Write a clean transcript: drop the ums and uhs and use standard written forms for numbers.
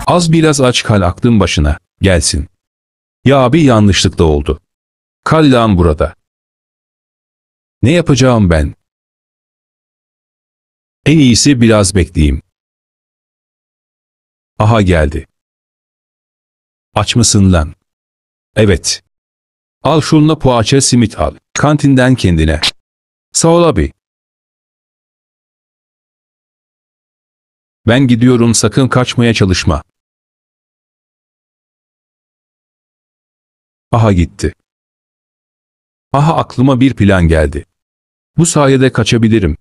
Az biraz aç kal aklın başına gelsin. Ya abi yanlışlıkla oldu. Kal lan burada. Ne yapacağım ben? En iyisi biraz bekleyeyim. Aha geldi. Aç mısın lan? Evet. Al şununla poğaça simit al. Kantinden kendine. Sağ ol abi. Ben gidiyorum, sakın kaçmaya çalışma. Aha gitti. Aha aklıma bir plan geldi. Bu sayede kaçabilirim.